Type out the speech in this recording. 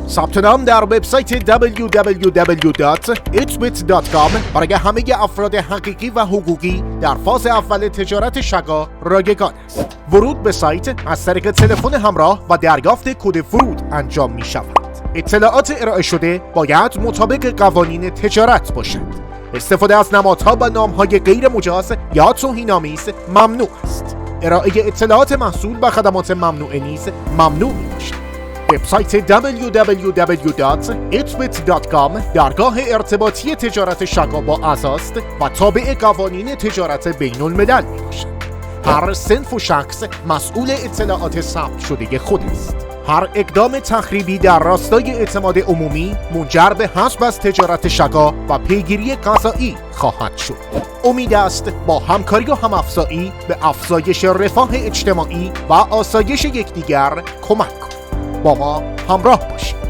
ثبت نام در وبسایت www.itbit.com برای همه افراد حقیقی و حقوقی در فاز اول تجارت شقا رایگان است. ورود به سایت از طریق تلفن همراه و دریافت کد فرود انجام می شود. اطلاعات ارائه شده باید مطابق قوانین تجارت باشد. استفاده از نمادها و نامهای غیر مجاز یا توهین‌آمیز ممنوع است. ارائه اطلاعات محصول و خدمات ممنوعه نیز ممنوع می باشد. وبسایت www.itbit.com درگاه ارتباطی تجارت شقا با اعضاست و تابع قوانین تجارت بین الملل می باشد. هر صنف و شخص مسئول اطلاعات ثبت شده خود است. هر اقدام تخریبی در راستای اعتماد عمومی منجر به حذف از تجارت شقا و پیگیری قضایی خواهد شد. امید است با همکاری و همافزایی به افزایش رفاه اجتماعی و آسایش یکدیگر کمک کنید. با ما همراه باشید.